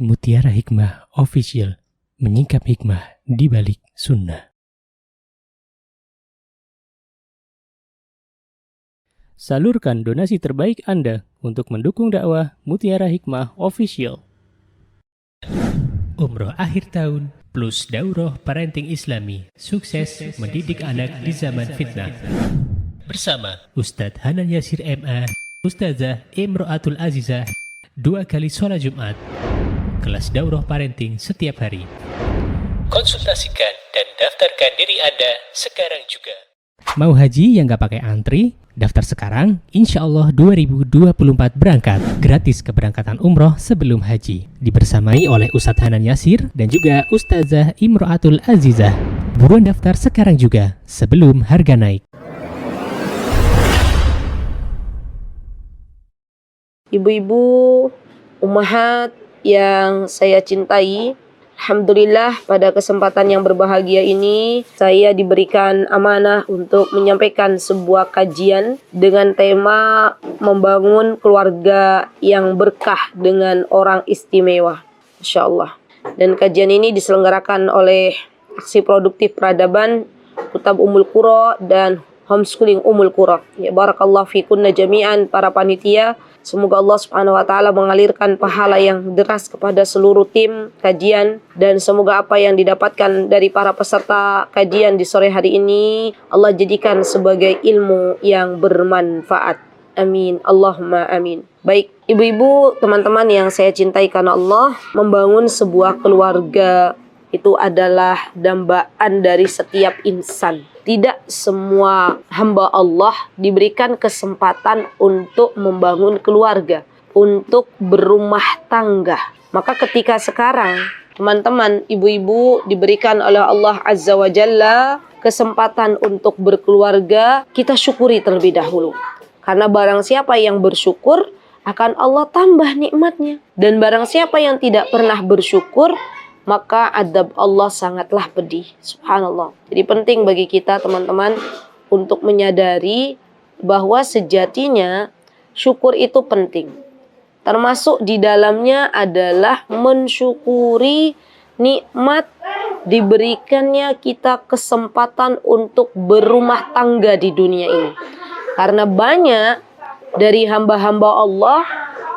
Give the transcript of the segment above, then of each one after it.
Mutiara Hikmah Official, menyingkap hikmah di balik sunnah. Salurkan donasi terbaik Anda untuk mendukung dakwah Mutiara Hikmah Official. Umroh akhir tahun plus daurah parenting Islami, sukses mendidik anak di zaman fitnah. Bersama Ustadz Hanan Yasir MA, Ustazah Imro'atul Azizah, 2 kali sholat Jumat. Kelas daurah parenting setiap hari. Konsultasikan dan daftarkan diri Anda sekarang juga. Mau haji yang gak pakai antri? Daftar sekarang, insya Allah 2024 berangkat. Gratis keberangkatan umroh sebelum haji. Dibersamai oleh Ustadz Hanan Yasir dan juga Ustazah Imro'atul Azizah. Buruan daftar sekarang juga, sebelum harga naik. Ibu-ibu, ummahat yang saya cintai, alhamdulillah pada kesempatan yang berbahagia ini saya diberikan amanah untuk menyampaikan sebuah kajian dengan tema membangun keluarga yang berkah dengan orang istimewa, Masya Allah. Dan kajian ini diselenggarakan oleh Aksi Produktif Peradaban Kutab Ummul Qura dan Homeschooling Ummul Qura. Ya barakallahu fikunna jami'an para panitia. Semoga Allah Subhanahu wa taala mengalirkan pahala yang deras kepada seluruh tim kajian, dan semoga apa yang didapatkan dari para peserta kajian di sore hari ini Allah jadikan sebagai ilmu yang bermanfaat. Amin. Allahumma amin. Baik, ibu-ibu, teman-teman yang saya cintai karena Allah, membangun sebuah keluarga itu adalah dambaan dari setiap insan. Tidak semua hamba Allah diberikan kesempatan untuk membangun keluarga, untuk berumah tangga. Maka ketika sekarang teman-teman, ibu-ibu diberikan oleh Allah Azza wa Jalla kesempatan untuk berkeluarga, kita syukuri terlebih dahulu. Karena barang siapa yang bersyukur, akan Allah tambah nikmatnya. Dan barang siapa yang tidak pernah bersyukur, maka adab Allah sangatlah pedih. Subhanallah. Jadi penting bagi kita teman-teman untuk menyadari bahwa sejatinya syukur itu penting. Termasuk di dalamnya adalah mensyukuri nikmat diberikannya kita kesempatan untuk berumah tangga di dunia ini. Karena banyak dari hamba-hamba Allah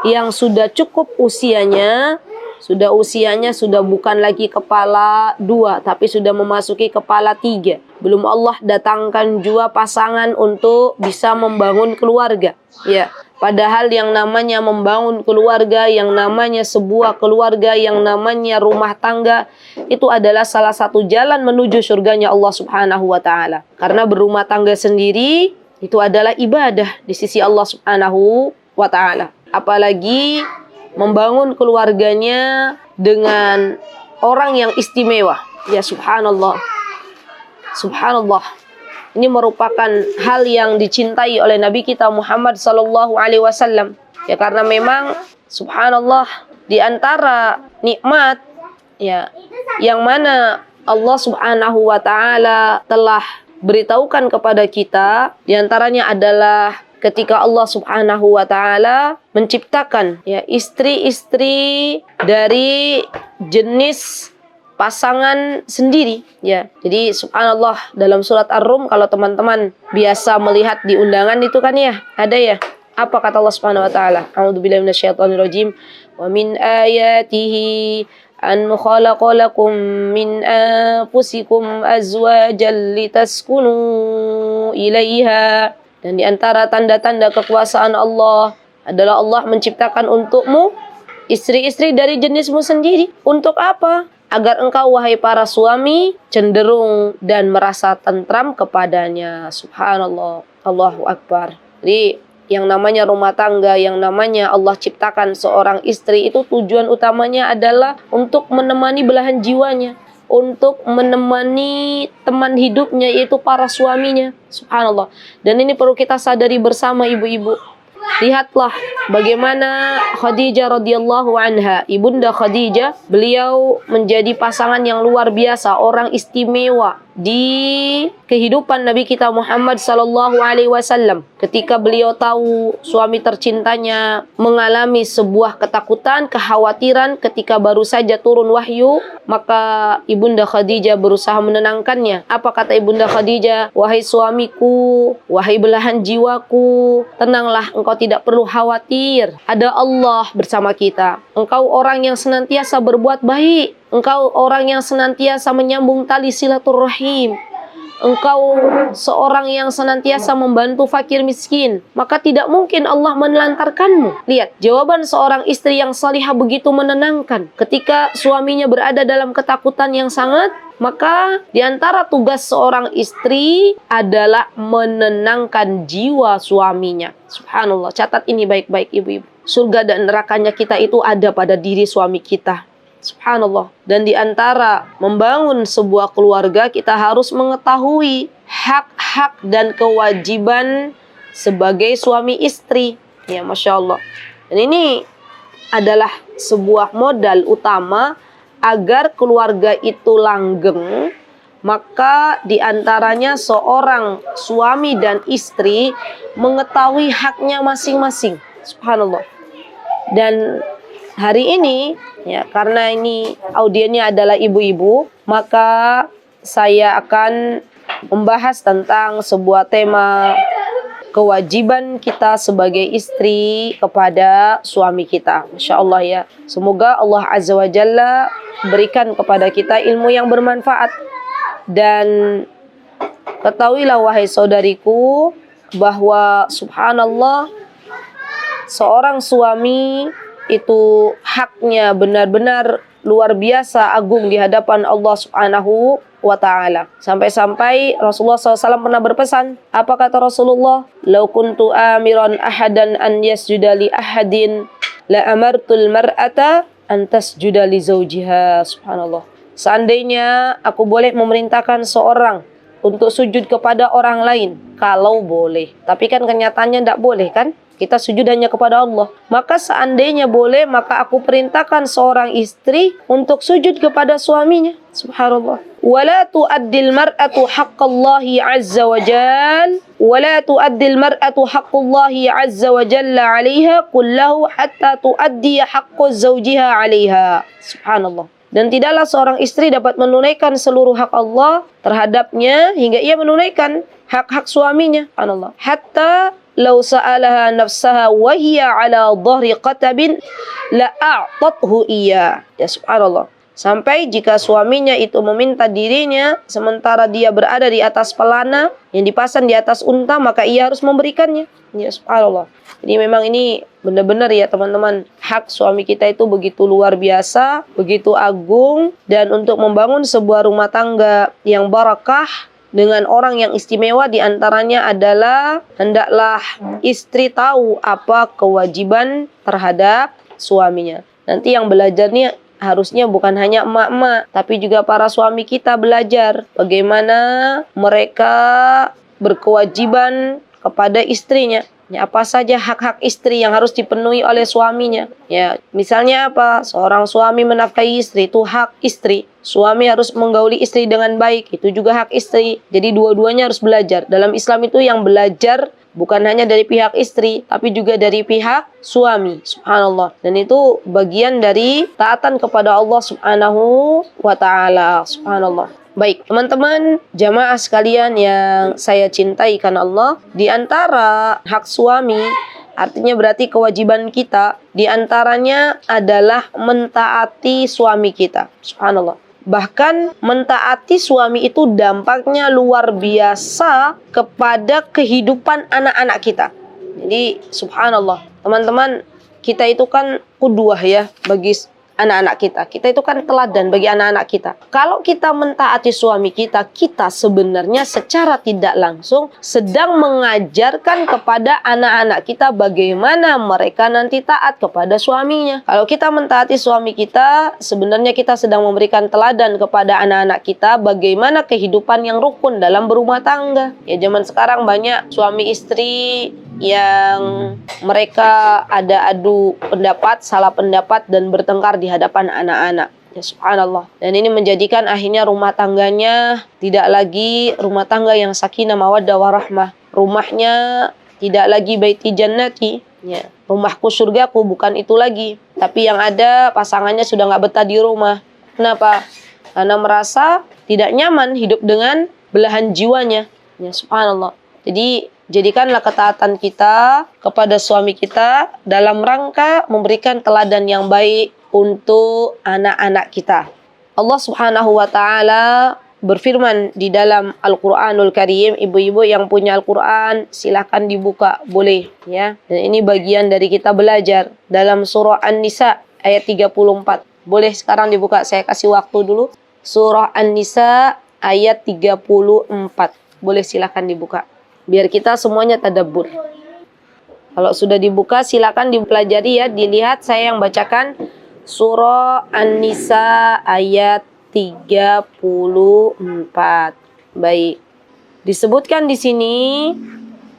yang sudah cukup usianya, sudah bukan lagi kepala 2, tapi sudah memasuki kepala 3. Belum Allah datangkan juga pasangan untuk bisa membangun keluarga. Ya, padahal yang namanya membangun keluarga, yang namanya sebuah keluarga, yang namanya rumah tangga, itu adalah salah satu jalan menuju surganya Allah Subhanahu wa taala. Karena berumah tangga sendiri itu adalah ibadah di sisi Allah Subhanahu wa taala. Apalagi membangun keluarganya dengan orang yang istimewa. Ya subhanallah. Subhanallah. Ini merupakan hal yang dicintai oleh Nabi kita Muhammad sallallahu alaihi wasallam. Ya karena memang subhanallah, di antara nikmat ya yang mana Allah Subhanahu wa taala telah beritahukan kepada kita, di antaranya adalah ketika Allah Subhanahu wa taala menciptakan ya istri-istri dari jenis pasangan sendiri ya. Jadi subhanallah, dalam surat Ar-Rum kalau teman-teman biasa melihat di undangan itu kan ya, ada ya. Apa kata Allah Subhanahu wa taala? A'udzubillahi minasyaitonirrajim. Wa min ayatihi an khalaqa lakum min anfusikum azwajan litaskunu ilaiha. Dan di antara tanda-tanda kekuasaan Allah adalah Allah menciptakan untukmu istri-istri dari jenismu sendiri. Untuk apa? Agar engkau, wahai para suami, cenderung dan merasa tentram kepadanya. Subhanallah. Allahu Akbar. Jadi yang namanya rumah tangga, yang namanya Allah ciptakan seorang istri, itu tujuan utamanya adalah untuk menemani belahan jiwanya, untuk menemani teman hidupnya, yaitu para suaminya. Subhanallah. Dan ini perlu kita sadari bersama ibu-ibu. Lihatlah bagaimana Khadijah radhiyallahu anha, ibunda Khadijah, beliau menjadi pasangan yang luar biasa, orang istimewa. di kehidupan Nabi kita Muhammad sallallahu alaihi wasallam ketika beliau tahu suami tercintanya mengalami sebuah ketakutan, kekhawatiran ketika baru saja turun wahyu, maka Ibunda Khadijah berusaha menenangkannya. Apa kata Ibunda Khadijah? "Wahai suamiku, wahai belahan jiwaku, tenanglah, engkau tidak perlu khawatir. Ada Allah bersama kita. Engkau orang yang senantiasa berbuat baik. Engkau orang yang senantiasa menyambung tali silaturahim. Engkau seorang yang senantiasa membantu fakir miskin. Maka tidak mungkin Allah menelantarkanmu." Lihat, jawaban seorang istri yang salihah begitu menenangkan. Ketika suaminya berada dalam ketakutan yang sangat, maka di antara tugas seorang istri adalah menenangkan jiwa suaminya. Subhanallah, catat ini baik-baik ibu-ibu. Surga dan nerakanya kita itu ada pada diri suami kita. Subhanallah. Dan di antara membangun sebuah keluarga, kita harus mengetahui hak-hak dan kewajiban sebagai suami istri. Ya, Masya Allah. Dan ini adalah sebuah modal utama agar keluarga itu langgeng. Maka di antaranya seorang suami dan istri mengetahui haknya masing-masing. Subhanallah. Dan hari ini, ya, karena ini audiennya adalah ibu-ibu, maka saya akan membahas tentang sebuah tema kewajiban kita sebagai istri kepada suami kita. Masya Allah ya. Semoga Allah Azza wa Jalla berikan kepada kita ilmu yang bermanfaat. Dan ketahuilah wahai saudariku bahwa subhanallah, seorang suami itu haknya benar-benar luar biasa agung di hadapan Allah Subhanahu wa ta'ala. Sampai-sampai Rasulullah SAW pernah berpesan. Apa kata Rasulullah? "Lau kuntu amiran ahadan an yasjuda li ahadin la amartul mar'ata an tasjuda li zawjiha." Subhanallah. Seandainya aku boleh memerintahkan seorang untuk sujud kepada orang lain, kalau boleh. Tapi kan kenyataannya tidak boleh kan? Kita sujud hanya kepada Allah. Maka seandainya boleh, maka aku perintahkan seorang istri untuk sujud kepada suaminya. Subhanallah. Wala tu'addil mar'atu haqqallahi azza wa jal. Wala tu'addil mar'atu haqqallahi azza wa jalla 'alaiha kullahu hatta tu'addi haqqa zawjiha 'alaiha. Subhanallah. Dan tidaklah seorang istri dapat menunaikan seluruh hak Allah terhadapnya hingga ia menunaikan hak-hak suaminya. Subhanallah. Hatta law sa'alaha nafsaha wa hiya 'ala dhahri qatabin la a'tathu iya. Ya subhanallah. Sampai jika suaminya itu meminta dirinya sementara dia berada di atas pelana yang dipasang di atas unta, maka ia harus memberikannya. Ya subhanallah. Jadi memang ini benar-benar ya teman-teman, hak suami kita itu begitu luar biasa, begitu agung. Dan untuk membangun sebuah rumah tangga yang barakah dengan orang yang istimewa, diantaranya adalah hendaklah istri tahu apa kewajiban terhadap suaminya. Nanti yang belajar nih harusnya bukan hanya emak-emak, tapi juga para suami kita belajar bagaimana mereka berkewajiban kepada istrinya. Ya, apa saja hak-hak istri yang harus dipenuhi oleh suaminya. Ya, misalnya apa? Seorang suami menafkahi istri, itu hak istri. Suami harus menggauli istri dengan baik, itu juga hak istri. Jadi dua-duanya harus belajar. Dalam Islam itu yang belajar bukan hanya dari pihak istri, tapi juga dari pihak suami. Subhanallah. Dan itu bagian dari taatan kepada Allah Subhanahu wa ta'ala. Subhanallah. Baik, teman-teman jamaah sekalian yang saya cintai karena Allah, di antara hak suami, artinya berarti kewajiban kita, di antaranya adalah mentaati suami kita. Subhanallah. Bahkan mentaati suami itu dampaknya luar biasa kepada kehidupan anak-anak kita. Jadi subhanallah, teman-teman, kita itu kan qudwah ya bagi anak-anak kita. Kita itu kan teladan bagi anak-anak kita. Kalau kita mentaati suami kita, kita sebenarnya secara tidak langsung sedang mengajarkan kepada anak-anak kita bagaimana mereka nanti taat kepada suaminya. Kalau kita mentaati suami kita, sebenarnya kita sedang memberikan teladan kepada anak-anak kita bagaimana kehidupan yang rukun dalam berumah tangga. Ya, zaman sekarang banyak suami istri yang mereka ada adu pendapat, salah pendapat, dan bertengkar di hadapan anak-anak. Ya, subhanallah. Dan ini menjadikan akhirnya rumah tangganya tidak lagi rumah tangga yang sakinah mawaddah warahmah. Rumahnya tidak lagi baiti jannati. Ya, rumahku surgaku, bukan itu lagi. Tapi yang ada pasangannya sudah nggak betah di rumah. Kenapa? Karena merasa tidak nyaman hidup dengan belahan jiwanya. Ya, subhanallah. Jadi jadikanlah ketaatan kita kepada suami kita dalam rangka memberikan teladan yang baik untuk anak-anak kita. Allah Subhanahu wa taala berfirman di dalam Al-Qur'anul Karim, ibu-ibu yang punya Al-Qur'an silahkan dibuka, boleh ya. Dan ini bagian dari kita belajar dalam surah An-Nisa ayat 34. Boleh sekarang dibuka, saya kasih waktu dulu. Surah An-Nisa ayat 34. Boleh silahkan dibuka. Biar kita semuanya tadabbur. Kalau sudah dibuka silakan dipelajari ya, dilihat saya yang bacakan. Surah An-Nisa ayat 34. Baik. Disebutkan di sini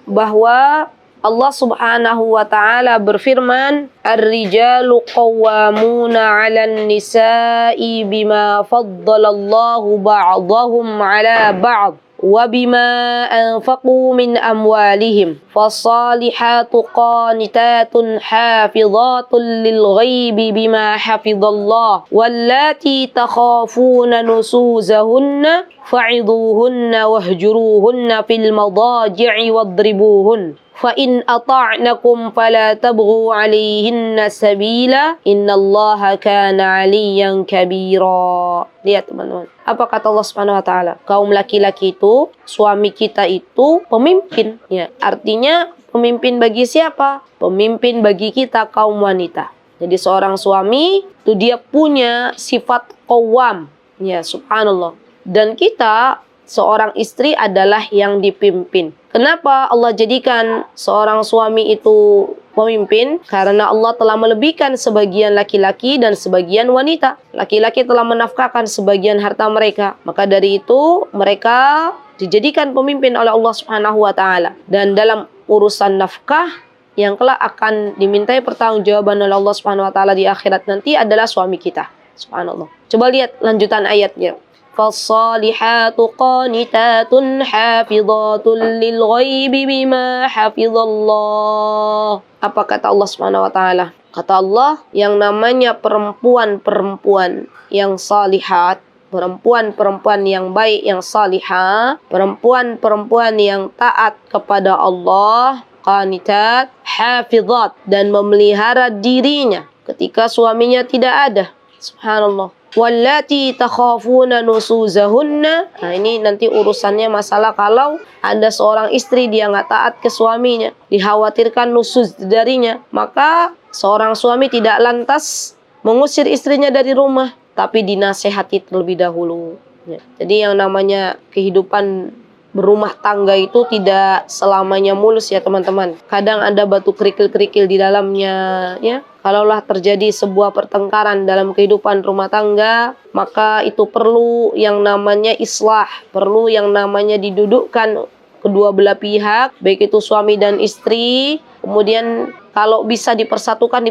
bahwa Allah Subhanahu wa taala berfirman, "Ar-rijalu qawwamuna 'alan nisa'i bima faddalallahu ba'dahum 'ala ba'd." وَبِمَا أَنْفَقُوا مِنْ أَمْوَالِهِمْ فَالصَّالِحَاتُ قَانِتَاتٌ حَافِظَاتٌ لِلْغَيْبِ بِمَا حَفِظَ اللَّهُ وَاللَّاتِي تَخَافُونَ نُشُوزَهُنَّ فَعِظُوهُنَّ وَاهْجُرُوهُنَّ فِي الْمَضَاجِعِ وَاضْرِبُوهُنَّ فَإِنْ أَطَعْنَكُمْ فَلَا تَبْغُوا عَلَيْهِنَّ سَبِيلًا إِنَّ اللَّهَ كَانَ عَلِيًّا كَبِيرًا. Lihat teman-teman, apa kata Allah Subhanahu wa taala? Kaum laki-laki itu, suami kita itu pemimpin ya. Artinya pemimpin bagi siapa? Pemimpin bagi kita kaum wanita. Jadi seorang suami itu dia punya sifat qawwam ya, subhanallah. Dan kita seorang istri adalah yang dipimpin. Kenapa Allah jadikan seorang suami itu pemimpin? Karena Allah telah melebihkan sebagian laki-laki dan sebagian wanita. Laki-laki telah menafkahkan sebagian harta mereka. Maka dari itu mereka dijadikan pemimpin oleh Allah Subhanahu wa taala. Dan dalam urusan nafkah yang kelak akan dimintai pertanggungjawaban oleh Allah Subhanahu wa taala di akhirat nanti adalah suami kita. Subhanallah. Coba lihat lanjutan ayatnya. فَالصَّالِحَاتُ قَانِتَاتٌ حَافِظَاتٌ لِلْغَيْبِ بِمَا حَفِظَ اللَّهُ. Apa kata Allah Subhanahu wa taala? Kata Allah, yang namanya perempuan-perempuan yang salihat, perempuan-perempuan yang baik, yang salihah, perempuan-perempuan yang taat kepada Allah, qanitat, hafizat, dan memelihara dirinya ketika suaminya tidak ada. Subhanallah. Wallati takhafuna nusuzahunna. Nah, ini nanti urusannya masalah kalau ada seorang istri dia nggak taat ke suaminya, dikhawatirkan nusuz darinya, maka seorang suami tidak lantas mengusir istrinya dari rumah, tapi dinasehati terlebih dahulu. Ya. Jadi yang namanya kehidupan berumah tangga itu tidak selamanya mulus ya teman-teman. Kadang ada batu kerikil-kerikil di dalamnya ya. Kalaulah terjadi sebuah pertengkaran dalam kehidupan rumah tangga, maka itu perlu yang namanya islah, perlu yang namanya didudukkan kedua belah pihak, baik itu suami dan istri. Kemudian kalau bisa dipersatukan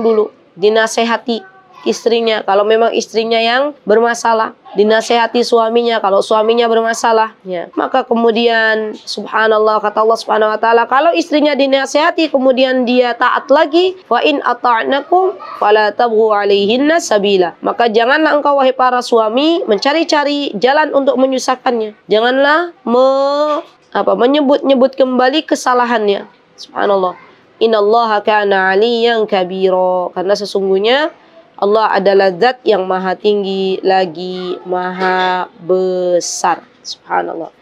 dulu, dinasehati istrinya kalau memang istrinya yang bermasalah, dinasehati suaminya kalau suaminya bermasalah ya. Maka kemudian subhanallah, kata Allah Subhanahu wa taala, kalau istrinya dinasehati kemudian dia taat lagi, fa in ata'nakum fala tabghu 'alaihinna sabila. Maka janganlah engkau wahai para suami mencari-cari jalan untuk menyusahkannya. Janganlah menyebut-nyebut kembali kesalahannya. Subhanallah. Innallaha kana 'aliyyan kabira. Karena sesungguhnya Allah adalah zat yang maha tinggi lagi maha besar. Subhanallah.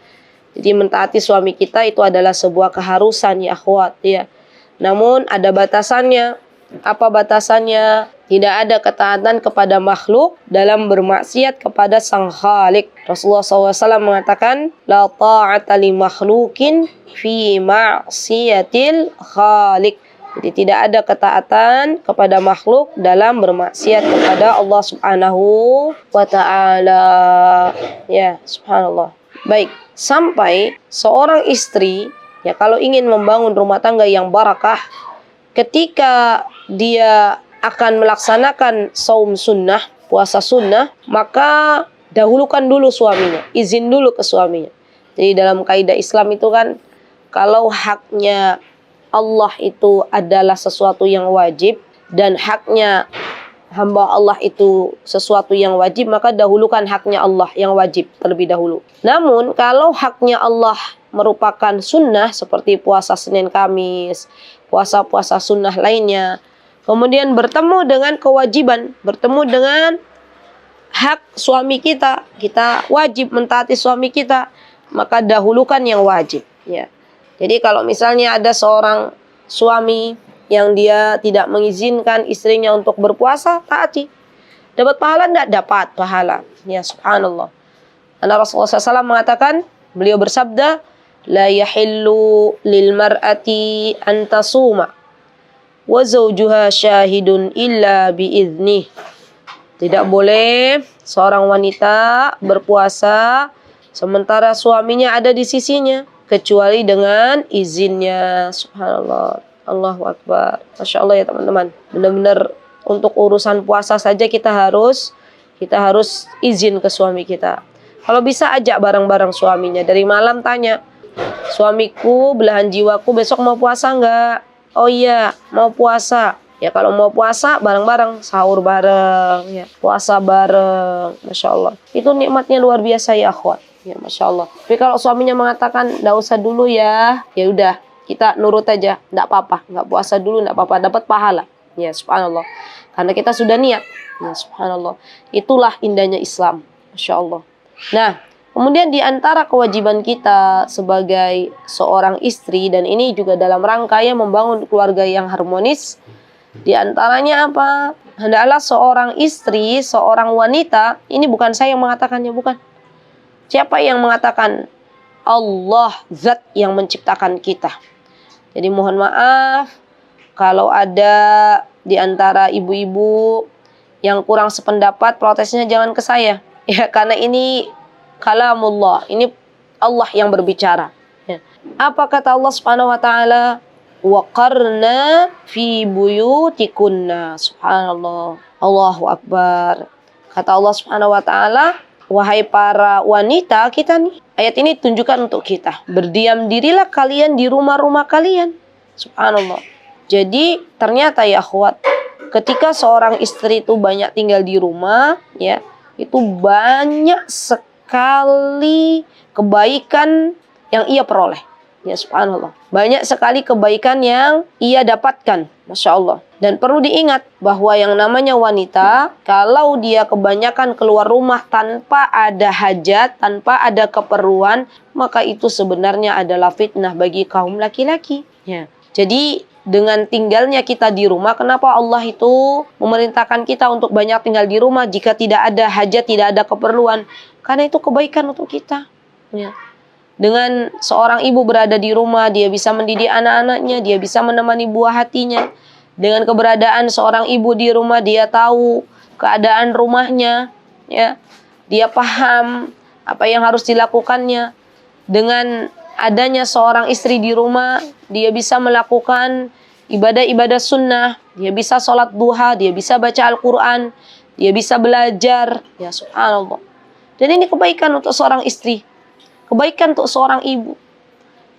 Jadi mentaati suami kita itu adalah sebuah keharusan ya akhwat ya. Namun ada batasannya. Apa batasannya? Tidak ada ketaatan kepada makhluk dalam bermaksiat kepada Sang Khalik. Rasulullah SAW mengatakan, la ta'ata li makhlukin fi ma'siyatil khalik. Jadi tidak ada ketaatan kepada makhluk dalam bermaksiat kepada Allah Subhanahu wa taala. Ya, subhanallah. Baik, sampai seorang istri ya kalau ingin membangun rumah tangga yang barakah, ketika dia akan melaksanakan saum sunnah, puasa sunnah, maka dahulukan dulu suaminya, izin dulu ke suaminya. Jadi dalam kaidah Islam itu kan, kalau haknya Allah itu adalah sesuatu yang wajib dan haknya hamba Allah itu sesuatu yang wajib, maka dahulukan haknya Allah yang wajib terlebih dahulu. Namun kalau haknya Allah merupakan sunnah seperti puasa Senin Kamis, puasa-puasa sunnah lainnya, kemudian bertemu dengan kewajiban, bertemu dengan hak suami kita, kita wajib mentaati suami kita, maka dahulukan yang wajib. Ya. Jadi kalau misalnya ada seorang suami yang dia tidak mengizinkan istrinya untuk berpuasa, taati. Dapat pahala enggak? Dapat pahala. Ya subhanallah. Karena Rasulullah SAW mengatakan, beliau bersabda, la yahillu lil mar'ati an tasuma wa zawjuha syahidun illa biiznih. Tidak boleh seorang wanita berpuasa sementara suaminya ada di sisinya, kecuali dengan izinnya. Subhanallah. Allahu Akbar. Masya Allah ya teman-teman. Benar-benar untuk urusan puasa saja kita harus izin ke suami kita. Kalau bisa ajak bareng-bareng suaminya. Dari malam tanya, suamiku, belahan jiwaku besok mau puasa enggak? Oh iya, mau puasa. Ya kalau mau puasa bareng-bareng, sahur bareng, ya, puasa bareng. Masya Allah. Itu nikmatnya luar biasa ya akhwat. Ya Masya Allah. Tapi kalau suaminya mengatakan, enggak usah dulu ya, ya udah. Kita nurut aja, enggak apa-apa, enggak puasa dulu enggak apa-apa, dapat pahala. Ya subhanallah. Karena kita sudah niat. Ya subhanallah. Itulah indahnya Islam. Masya Allah. Nah, kemudian di antara kewajiban kita sebagai seorang istri, dan ini juga dalam rangkaian membangun keluarga yang harmonis, di antaranya apa? Hendaklah seorang istri, seorang wanita, ini bukan saya yang mengatakannya, bukan. Siapa yang mengatakan? Allah, zat yang menciptakan kita. Jadi mohon maaf kalau ada di antara ibu-ibu yang kurang sependapat, protesnya jangan ke saya. Ya, karena ini kalamullah, ini Allah yang berbicara. Ya. Apa kata Allah Subhanahu wa taala? Wa qarna fi buyutikunna. Subhanallah. Allahu Akbar. Kata Allah Subhanahu wa taala, wahai para wanita, kita nih, ayat ini tunjukkan untuk kita. Berdiam dirilah kalian di rumah-rumah kalian. Subhanallah. Jadi ternyata ya akhwat, ketika seorang istri itu banyak tinggal di rumah, ya, itu banyak sekali kebaikan yang ia peroleh. Ya subhanallah. Banyak sekali kebaikan yang ia dapatkan. Masya Allah. Dan perlu diingat bahwa yang namanya wanita, kalau dia kebanyakan keluar rumah tanpa ada hajat, tanpa ada keperluan, maka itu sebenarnya adalah fitnah bagi kaum laki-laki. Ya. Jadi dengan tinggalnya kita di rumah, kenapa Allah itu memerintahkan kita untuk banyak tinggal di rumah jika tidak ada hajat, tidak ada keperluan? Karena itu kebaikan untuk kita. Ya. Dengan seorang ibu berada di rumah, dia bisa mendidik anak-anaknya, dia bisa menemani buah hatinya. Dengan keberadaan seorang ibu di rumah, dia tahu keadaan rumahnya, ya. Dia paham apa yang harus dilakukannya. Dengan adanya seorang istri di rumah, dia bisa melakukan ibadah-ibadah sunnah, dia bisa sholat duha, dia bisa baca Al-Quran, dia bisa belajar, ya subhanallah. Dan ini kebaikan untuk seorang istri. Kebaikan untuk seorang ibu.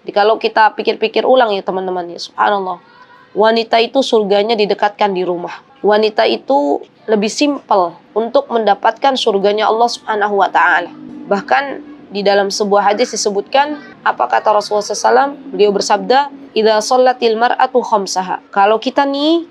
Jadi kalau kita pikir-pikir ulang ya teman-teman, ya subhanallah. Wanita itu surganya didekatkan di rumah. Wanita itu lebih simpel untuk mendapatkan surganya Allah Subhanahu wa taala. Bahkan di dalam sebuah hadis disebutkan, apa kata Rasulullah SAW? Beliau bersabda, "Idza shallatil mar'atu khamsaha." Kalau kita nih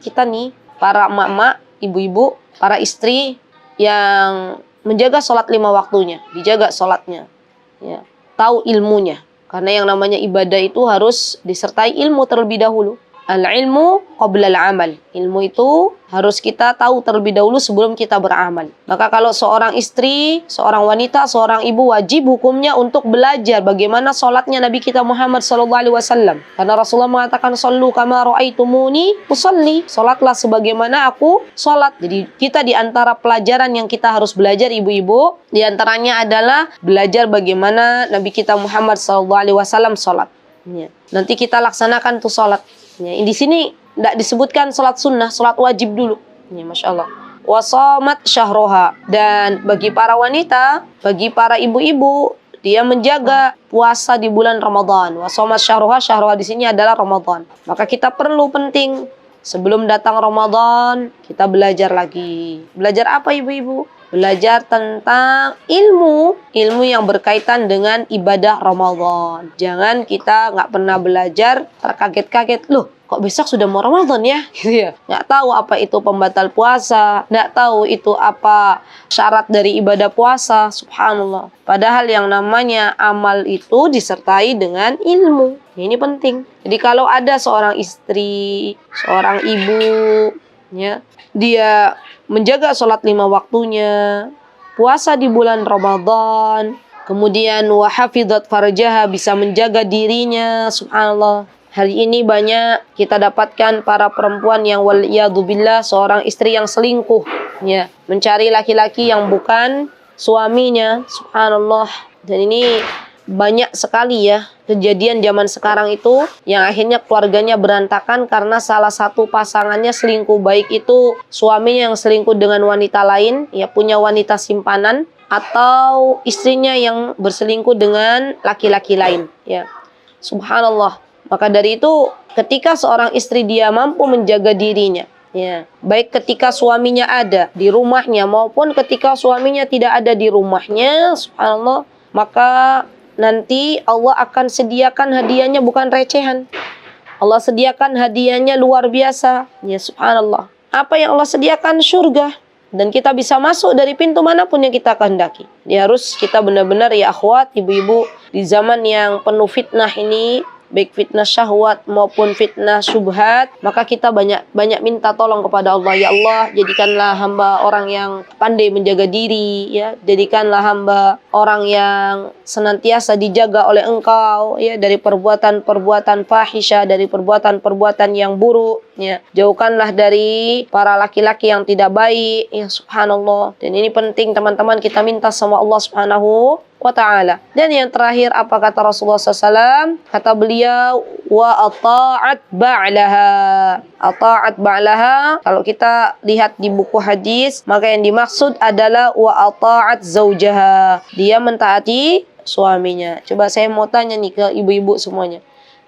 para emak-emak, ibu-ibu, para istri yang menjaga sholat 5 waktunya, dijaga sholatnya. Ya. Tahu ilmunya, karena yang namanya ibadah itu harus disertai ilmu terlebih dahulu. Al-ilmu qabla al-amal. Ilmu itu harus kita tahu terlebih dahulu sebelum kita beramal. Maka kalau seorang istri, seorang wanita, seorang ibu wajib hukumnya untuk belajar bagaimana sholatnya Nabi kita Muhammad SAW. Karena Rasulullah mengatakan, "Shallu kama ra'aitumuni usalli." Sholatlah sebagaimana aku sholat. Jadi kita di antara pelajaran yang kita harus belajar ibu-ibu, di antaranya adalah belajar bagaimana Nabi kita Muhammad SAW sholat. Ya. Nanti kita laksanakan tuh sholat. Ya, di sini tidak disebutkan sholat sunnah, sholat wajib dulu. Ya, Masya Allah. wa shamat syahroha. Dan bagi para wanita, bagi para ibu-ibu, dia menjaga puasa di bulan Ramadan. Wa shamat syahroha, syahroha di sini adalah Ramadan. Maka kita penting sebelum datang Ramadan, kita belajar lagi. Belajar apa ibu-ibu? Belajar tentang ilmu yang berkaitan dengan ibadah Ramadan. Jangan kita nggak pernah belajar, terkaget-kaget, loh kok besok sudah mau Ramadan ya? Gitu ya. Nggak tahu apa itu pembatal puasa, nggak tahu itu apa syarat dari ibadah puasa, subhanallah. Padahal yang namanya amal itu disertai dengan ilmu. Ini penting. Jadi kalau ada seorang istri, seorang ibu, ya, dia menjaga sholat 5 waktunya, puasa di bulan Ramadan, kemudian wahafidhat farjaha, bisa menjaga dirinya, subhanallah. Hari ini banyak kita dapatkan para perempuan yang waliyadzubillah, seorang istri yang selingkuh, ya, mencari laki-laki yang bukan suaminya, subhanallah. Dan ini banyak sekali ya kejadian zaman sekarang itu yang akhirnya keluarganya berantakan karena salah satu pasangannya selingkuh, baik itu suaminya yang selingkuh dengan wanita lain, ya punya wanita simpanan, atau istrinya yang berselingkuh dengan laki-laki lain, ya. Subhanallah. Maka dari itu ketika seorang istri dia mampu menjaga dirinya, ya, baik ketika suaminya ada di rumahnya maupun ketika suaminya tidak ada di rumahnya, subhanallah, maka nanti Allah akan sediakan hadiahnya bukan recehan. Allah sediakan hadiahnya luar biasa. Ya subhanallah. Apa yang Allah sediakan? Surga. Dan kita bisa masuk dari pintu manapun yang kita kehendaki. Ya harus kita benar-benar ya akhwat, ibu-ibu, di zaman yang penuh fitnah ini, baik fitnah syahwat maupun fitnah syubhat, maka kita banyak minta tolong kepada Allah. Ya Allah, jadikanlah hamba orang yang pandai menjaga diri, ya, jadikanlah hamba orang yang senantiasa dijaga oleh Engkau, ya, dari perbuatan-perbuatan fahisha, dari perbuatan-perbuatan yang buruk, ya. Jauhkanlah dari para laki-laki yang tidak baik, ya subhanallah. Dan ini penting teman-teman, kita minta sama Allah Subhanahu wa ta'ala. Dan yang terakhir, apa kata Rasulullah SAW? Kata beliau, wa ata'at ba'laha. Ata'at ba'laha, kalau kita lihat di buku hadis, maka yang dimaksud adalah wa ata'at zaujaha. Dia mentaati suaminya. Coba saya mau tanya nih ke ibu-ibu semuanya.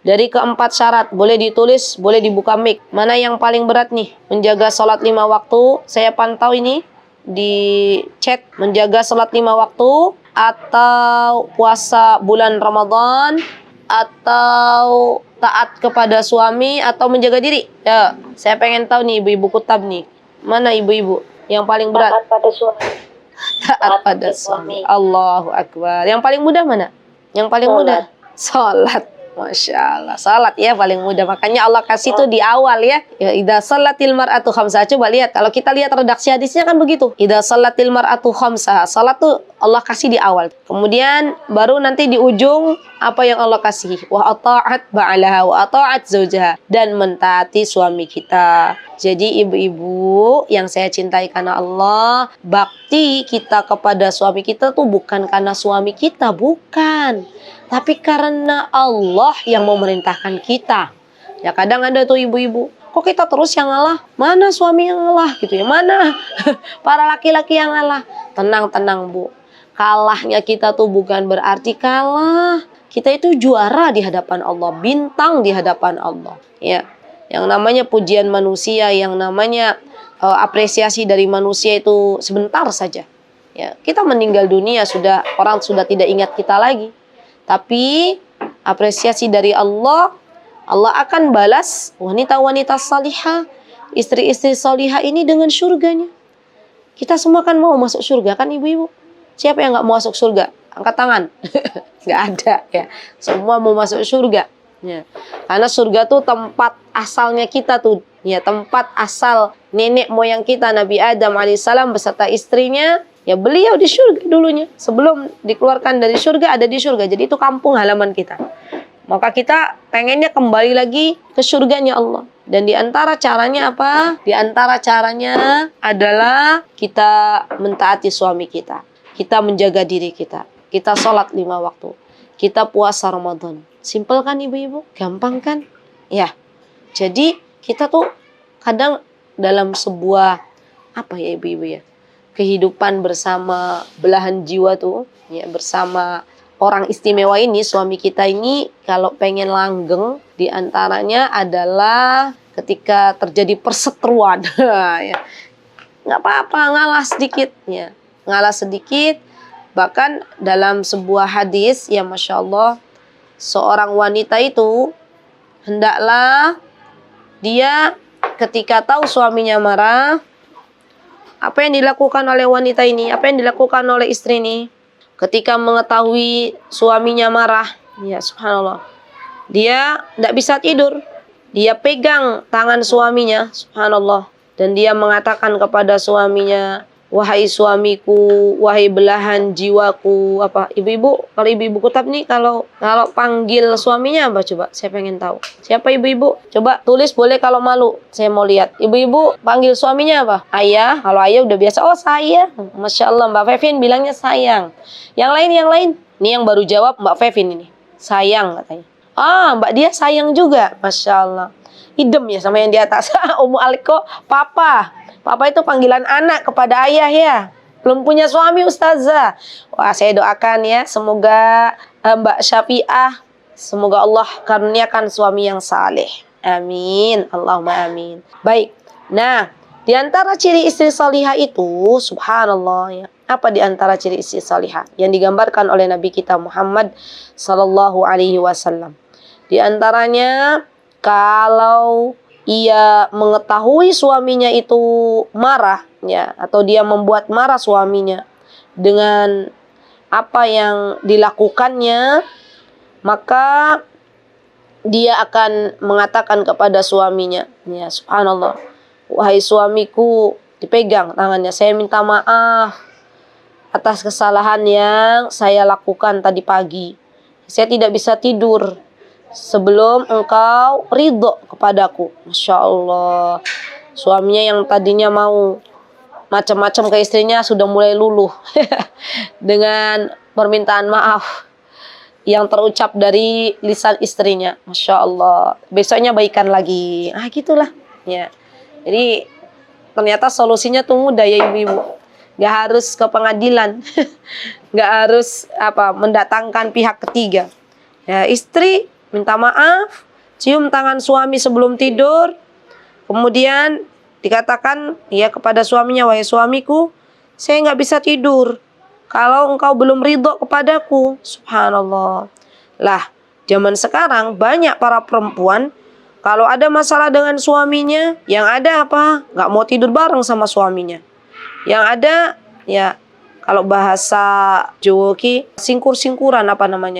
Dari keempat syarat, boleh ditulis, boleh dibuka mic. Mana yang paling berat nih? Menjaga sholat 5 waktu. Saya pantau ini di chat. Menjaga sholat 5 waktu, atau puasa bulan Ramadan, atau taat kepada suami, atau menjaga diri. Ya, saya pengen tahu nih ibu-ibu kutab nih. Mana ibu-ibu yang paling berat? Taat pada suami. Taat pada suami. Allahu Akbar. Yang paling mudah mana? Yang paling mudah? Salat. Masya Allah, salat ya paling mudah. Makanya Allah kasih tuh di awal ya. Ya, idza salatil mar'atu khamsah. Coba lihat, kalau kita lihat redaksi hadisnya kan begitu. Idza salatil mar'atu khamsah. Salat tuh Allah kasih di awal. Kemudian baru nanti di ujung apa yang Allah kasih. Wa ata'at ba'laha wa ata'at zaujaha. Dan mentaati suami kita. Jadi ibu-ibu yang saya cintai karena Allah, bakti kita kepada suami kita tuh bukan karena suami kita, bukan. Tapi karena Allah yang memerintahkan kita. Ya kadang ada tuh ibu-ibu, kok kita terus yang ngalah? Mana suami yang ngalah gitu ya? Mana para laki-laki yang ngalah? Tenang-tenang Bu. Kalahnya kita tuh bukan berarti kalah. Kita itu juara di hadapan Allah, bintang di hadapan Allah. Ya, yang namanya pujian manusia, yang namanya apresiasi dari manusia itu sebentar saja. Ya, kita meninggal dunia sudah, orang sudah tidak ingat kita lagi. Tapi apresiasi dari Allah, Allah akan balas wanita-wanita salihah, istri-istri salihah ini dengan surganya. Kita semua kan mau masuk surga kan ibu-ibu? Siapa yang nggak mau masuk surga? Angkat tangan. Nggak ada ya. Semua mau masuk surga. Ya. Karena surga tuh tempat asalnya kita tuh. Ya, tempat asal nenek moyang kita Nabi Adam alaihissalam beserta istrinya. Ya beliau di surga dulunya. Sebelum dikeluarkan dari surga ada di surga. Jadi itu kampung halaman kita. Maka kita pengennya kembali lagi ke surganya Allah. Dan di antara caranya apa? Di antara caranya adalah kita mentaati suami kita. Kita menjaga diri kita. Kita sholat 5 waktu. Kita puasa Ramadan. Simpel kan ibu-ibu? Gampang kan? Ya. Jadi kita tuh kadang dalam sebuah apa ya ibu-ibu ya, kehidupan bersama belahan jiwa tuh ya, bersama orang istimewa ini, suami kita ini kalau pengen langgeng diantaranya adalah ketika terjadi perseteruan ya, nggak apa-apa ngalah sedikit ya, ngalah sedikit. Bahkan dalam sebuah hadis ya, Masya Allah, seorang wanita itu hendaklah dia ketika tahu suaminya marah, apa yang dilakukan oleh wanita ini, apa yang dilakukan oleh istri ini ketika mengetahui suaminya marah, ya subhanallah, dia tidak bisa tidur, dia pegang tangan suaminya, subhanallah, dan dia mengatakan kepada suaminya, wahai suamiku, wahai belahan jiwaku. Apa ibu-ibu, kalau ibu-ibu kutab nih, kalau panggil suaminya apa coba, saya pengen tahu siapa ibu-ibu, coba tulis boleh kalau malu, saya mau lihat ibu-ibu panggil suaminya apa. Ayah, kalau ayah udah biasa, oh saya, Masya Allah, Mbak Fevin bilangnya sayang. Yang lain ini yang baru jawab Mbak Fevin ini sayang katanya. Mbak dia sayang juga, Masya Allah, idem ya sama yang di atas. Ummu Aliko, papa itu panggilan anak kepada ayah ya. Belum punya suami Ustazah. Wah, saya doakan ya, semoga Mbak Syafi'ah, semoga Allah karuniakan suami yang saleh. Amin. Allahumma amin. Baik. Nah, di antara ciri istri salihah itu, subhanallah ya. Apa di antara ciri istri salihah yang digambarkan oleh Nabi kita Muhammad sallallahu alaihi wasallam? Di antaranya, kalau ia mengetahui suaminya itu marah ya, atau dia membuat marah suaminya dengan apa yang dilakukannya, maka dia akan mengatakan kepada suaminya, ya subhanallah, wahai suamiku, dipegang tangannya, saya minta maaf atas kesalahan yang saya lakukan tadi pagi. Saya tidak bisa tidur sebelum engkau ridho kepadaku. Masya Allah, suaminya yang tadinya mau macam-macam ke istrinya sudah mulai luluh dengan permintaan maaf yang terucap dari lisan istrinya. Masya Allah, besoknya baikan lagi. Gitulah ya. Jadi ternyata solusinya tuh mudah ya ibu-ibu. Gak harus ke pengadilan, gak harus mendatangkan pihak ketiga. Ya, istri minta maaf, cium tangan suami sebelum tidur, kemudian dikatakan ya kepada suaminya, wahai suamiku, saya nggak bisa tidur kalau engkau belum ridho kepadaku. Subhanallah. Lah, zaman sekarang banyak para perempuan kalau ada masalah dengan suaminya, yang ada nggak mau tidur bareng sama suaminya. Yang ada ya, kalau bahasa Jawa ki, singkur-singkuran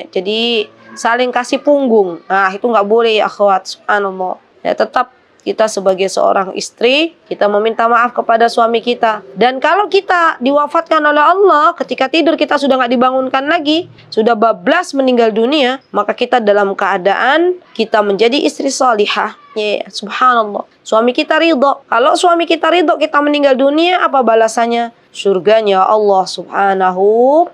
jadi saling kasih punggung. Itu nggak boleh ya akhwat, subhanallah. Ya, tetap kita sebagai seorang istri, kita meminta maaf kepada suami kita. Dan kalau kita diwafatkan oleh Allah, ketika tidur kita sudah nggak dibangunkan lagi, sudah bablas meninggal dunia, maka kita dalam keadaan kita menjadi istri salihah. Ya, subhanallah. Suami kita ridho. Kalau suami kita ridho, kita meninggal dunia, apa balasannya? Surganya Allah subhanahu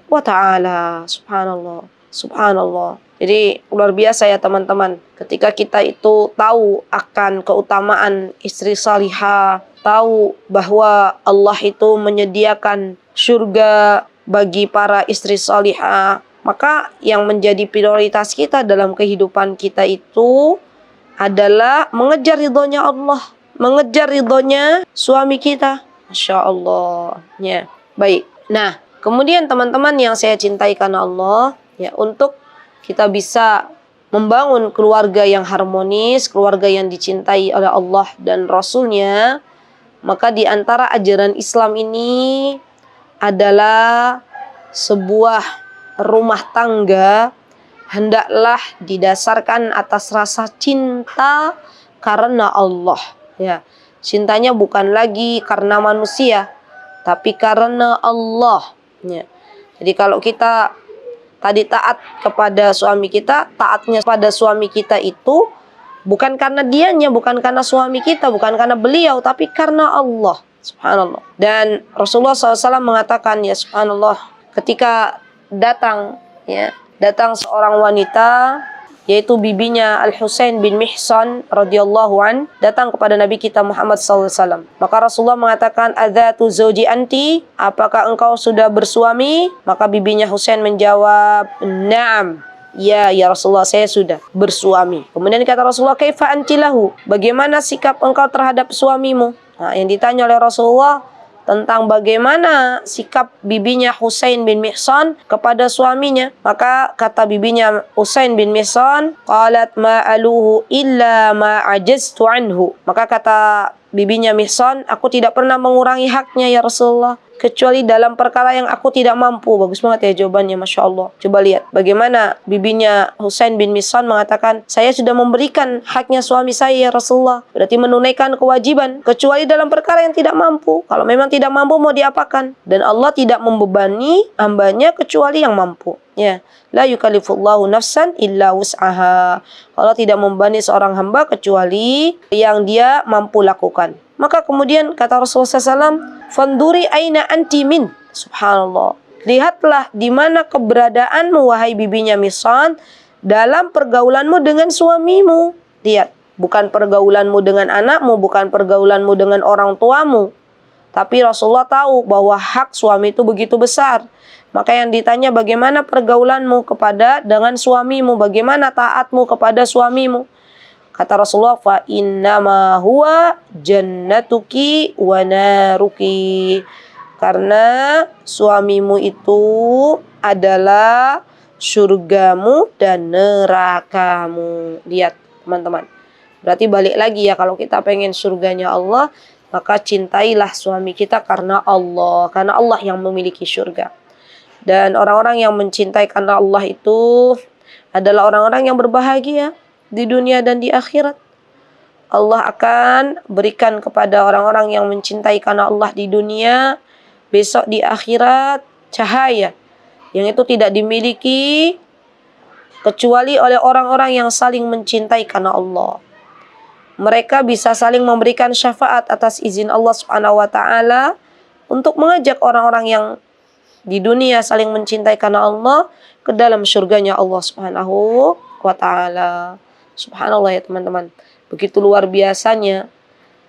wa ta'ala. Subhanallah. Subhanallah. Jadi luar biasa ya teman-teman. Ketika kita itu tahu akan keutamaan istri salihah, tahu bahwa Allah itu menyediakan surga bagi para istri salihah, maka yang menjadi prioritas kita dalam kehidupan kita itu adalah mengejar ridhonya Allah, mengejar ridhonya suami kita. Masya Allah. Ya, baik. Nah, kemudian teman-teman yang saya cintai karena Allah, ya, untuk kita bisa membangun keluarga yang harmonis, keluarga yang dicintai oleh Allah dan Rasulnya, maka di antara ajaran Islam ini adalah sebuah rumah tangga hendaklah didasarkan atas rasa cinta karena Allah. Ya, cintanya bukan lagi karena manusia, tapi karena Allah. Ya. Jadi kalau kita tadi taat kepada suami kita, taatnya pada suami kita itu bukan karena dianya, bukan karena suami kita, bukan karena beliau, tapi karena Allah. Subhanallah. Dan Rasulullah SAW mengatakan, ya subhanallah, ketika datang seorang wanita yaitu bibinya Al-Husain bin Mihsan radhiyallahu an, datang kepada Nabi kita Muhammad SAW. Maka Rasulullah mengatakan, adzatu zauji anti, apakah engkau sudah bersuami? Maka bibinya Husain menjawab, na'am, ya Rasulullah, saya sudah bersuami. Kemudian kata Rasulullah, kaifa anti lahu, bagaimana sikap engkau terhadap suamimu? Nah, yang ditanya oleh Rasulullah tentang bagaimana sikap bibinya Husain bin Mihsan kepada suaminya. Maka kata bibinya Husain bin Mihsan, qalat ma'aluhu illa ma'ajaztu anhu. Maka kata bibinya Mihsan, aku tidak pernah mengurangi haknya ya Rasulullah, kecuali dalam perkara yang aku tidak mampu. Bagus banget ya jawabannya, Masya Allah. Coba lihat bagaimana bibinya Husain bin Mihsan mengatakan, saya sudah memberikan haknya suami saya ya Rasulullah. Berarti menunaikan kewajiban, kecuali dalam perkara yang tidak mampu. Kalau memang tidak mampu mau diapakan? Dan Allah tidak membebani hambanya kecuali yang mampu. Ya, la yukallifullahu nafsan illa wus'aha. Allah tidak membebani seorang hamba kecuali yang dia mampu lakukan. Maka kemudian kata Rasulullah SAW, fanduri aina anti min. Subhanallah. Lihatlah di mana keberadaanmu wahai bibinya Mihsan dalam pergaulanmu dengan suamimu. Lihat, bukan pergaulanmu dengan anakmu, bukan pergaulanmu dengan orang tuamu. Tapi Rasulullah tahu bahwa hak suami itu begitu besar. Maka yang ditanya, bagaimana pergaulanmu dengan suamimu, bagaimana taatmu kepada suamimu? Kata Rasulullah, fa innama huwa jannatuki wa naruki. Karena suamimu itu adalah surgamu dan nerakamu. Lihat teman-teman. Berarti balik lagi ya, kalau kita pengen surganya Allah, maka cintailah suami kita karena Allah. Karena Allah yang memiliki surga. Dan orang-orang yang mencintai karena Allah itu adalah orang-orang yang berbahagia di dunia dan di akhirat. Allah akan berikan kepada orang-orang yang mencintai karena Allah di dunia, besok di akhirat cahaya yang itu tidak dimiliki kecuali oleh orang-orang yang saling mencintai karena Allah. Mereka bisa saling memberikan syafaat atas izin Allah Subhanahu wa taala untuk mengajak orang-orang yang di dunia saling mencintai karena Allah ke dalam surganya Allah Subhanahu wa taala. Subhanallah ya teman-teman. Begitu luar biasanya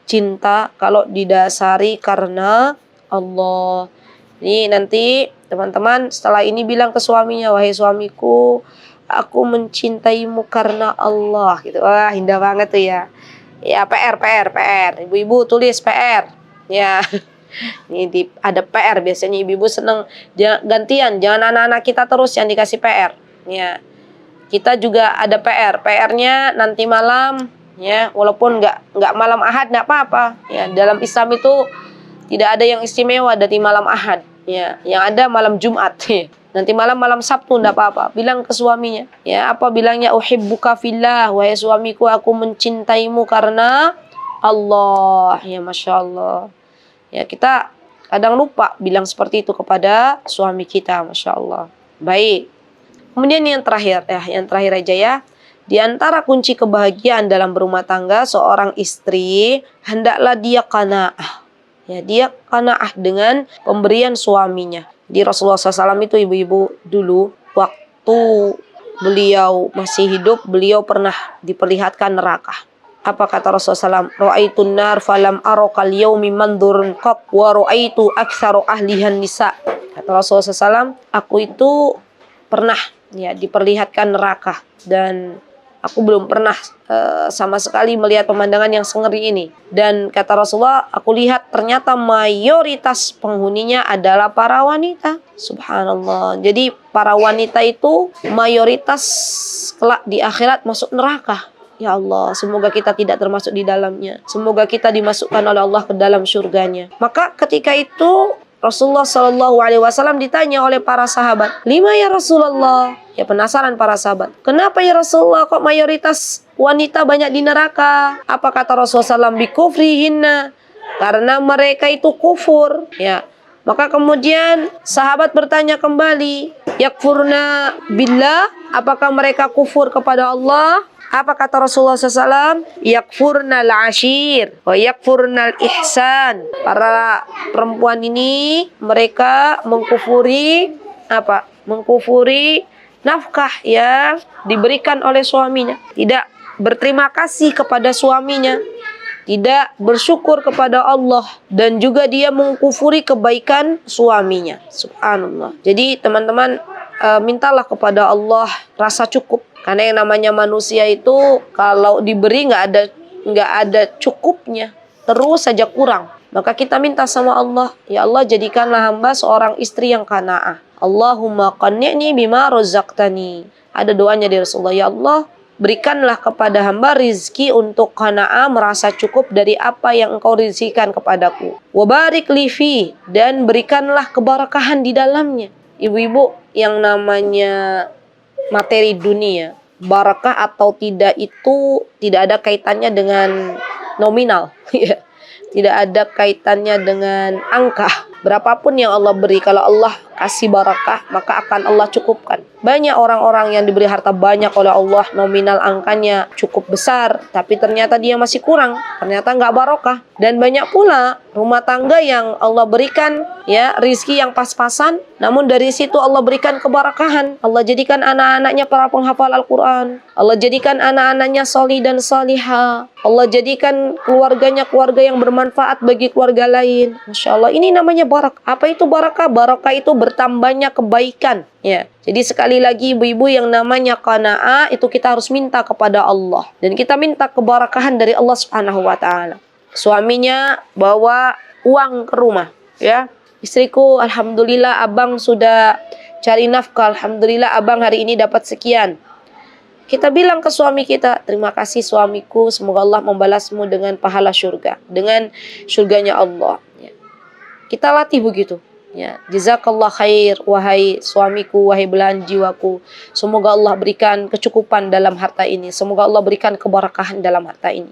cinta kalau didasari karena Allah. Ini nanti teman-teman setelah ini bilang ke suaminya, wahai suamiku, aku mencintaimu karena Allah gitu. Wah, indah banget tuh ya. Ya, PR. Ibu-ibu tulis PR. Ya. Ini ada PR, biasanya ibu-ibu seneng gantian, jangan anak-anak kita terus yang dikasih PR. Ya. Kita juga ada PR-nya nanti malam ya, walaupun nggak malam Ahad nggak apa-apa. Ya, dalam Islam itu tidak ada yang istimewa dari malam Ahad. Ya, yang ada malam Jumat. Ya. Nanti malam Sabtu nggak apa-apa. Bilang ke suaminya. Ya, apa bilangnya? Uhibbuka fillah, wahai suamiku, aku mencintaimu karena Allah. Ya, Masya Allah. Ya, kita kadang lupa bilang seperti itu kepada suami kita, Masya Allah. Baik. Kemudian yang terakhir aja ya. Di antara kunci kebahagiaan dalam berumah tangga seorang istri, hendaklah dia qanaah. Ya, dia qanaah dengan pemberian suaminya. Di Rasulullah SAW itu ibu-ibu dulu, waktu beliau masih hidup, beliau pernah diperlihatkan neraka. Apa kata Rasulullah SAW? Ra'aitun nar falam arakal yaumi mandurun qat wa ra'aitu aktsaru ahlihan nisa. Kata Rasulullah SAW, aku itu pernah ya diperlihatkan neraka dan aku belum pernah sama sekali melihat pemandangan yang sengeri ini. Dan kata Rasulullah, aku lihat ternyata mayoritas penghuninya adalah para wanita. Subhanallah. Jadi para wanita itu mayoritas kelak di akhirat masuk neraka. Ya Allah, semoga kita tidak termasuk di dalamnya. Semoga kita dimasukkan oleh Allah ke dalam surganya. Maka ketika itu Rasulullah SAW ditanya oleh para sahabat, "Lima ya Rasulullah?" Ya, penasaran para sahabat. Kenapa ya Rasulullah kok mayoritas wanita banyak di neraka? Apa kata Rasulullah SAW? Bikufrihinna. Karena mereka itu kufur. Ya. Maka kemudian sahabat bertanya kembali, yakfurna billah, apakah mereka kufur kepada Allah? Apa kata Rasulullah SAW? Yakfurnal ashir wa yakfurnal ihsan. Para perempuan ini mereka mengkufuri apa? Mengkufuri nafkah yang diberikan oleh suaminya, tidak berterima kasih kepada suaminya, tidak bersyukur kepada Allah, dan juga dia mengkufuri kebaikan suaminya. Subhanallah. Jadi teman-teman, mintalah kepada Allah rasa cukup, karena yang namanya manusia itu kalau diberi nggak ada cukupnya, terus saja kurang. Maka kita minta sama Allah, ya Allah jadikanlah hamba seorang istri yang qanaah. Allahumma qanni'ni bima razaqtani. Ada doanya dari Rasulullah, ya Allah berikanlah kepada hamba rizki untuk qanaah, merasa cukup dari apa yang engkau rizkikan kepadaku. Wa barik li fi, dan berikanlah keberkahan di dalamnya. Ibu-ibu, yang namanya materi dunia, barakah atau tidak itu tidak ada kaitannya dengan nominal. Tidak ada kaitannya dengan angka. Berapapun yang Allah beri, kalau Allah kasih barakah, maka akan Allah cukupkan. Banyak orang-orang yang diberi harta banyak oleh Allah, nominal angkanya cukup besar, tapi ternyata dia masih kurang, ternyata nggak barokah. Dan banyak pula rumah tangga yang Allah berikan ya rizki yang pas-pasan, namun dari situ Allah berikan keberkahan. Allah jadikan anak-anaknya para penghafal Al-Quran, Allah jadikan anak-anaknya solih dan salihah, Allah jadikan keluarganya keluarga yang bermanfaat bagi keluarga lain. Masya Allah, ini namanya barakah. Apa itu barakah? Barakah itu bertambahnya kebaikan. Ya, jadi sekali lagi ibu-ibu, yang namanya qanaah itu kita harus minta kepada Allah, dan kita minta keberkahan dari Allah Subhanahu wa taala. Suaminya bawa uang ke rumah, ya. Istriku, alhamdulillah abang sudah cari nafkah, alhamdulillah abang hari ini dapat sekian. Kita bilang ke suami kita, terima kasih suamiku, semoga Allah membalasmu dengan pahala surga, dengan surganya Allah. Ya. Kita latih begitu. Ya, jazakallah khair wahai suamiku, wahai belahan jiwaku. Semoga Allah berikan kecukupan dalam harta ini. Semoga Allah berikan keberkahan dalam harta ini.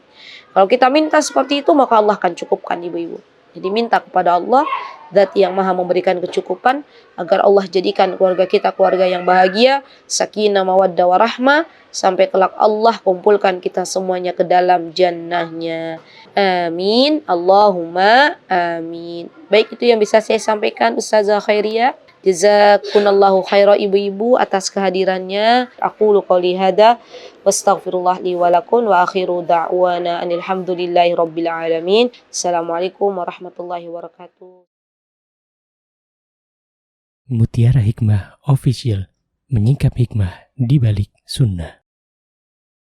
Kalau kita minta seperti itu, maka Allah akan cukupkan, ibu-ibu. Jadi minta kepada Allah, Zat yang maha memberikan kecukupan, agar Allah jadikan keluarga kita keluarga yang bahagia, sakinah mawaddah warahmah, sampai kelak Allah kumpulkan kita semuanya ke dalam jannahnya. Amin. Allahumma amin. Baik, itu yang bisa saya sampaikan, Ustazah Khairiyah. Jazakunallahu khaira ibu-ibu atas kehadirannya. Aqulu qouli hada wastaghfirullah li wa lakum wa akhiru da'wana anil hamdulillahi rabbil alamin. Assalamualaikum warahmatullahi wabarakatuh. Mutiara Hikmah Official, menyingkap hikmah di balik sunnah.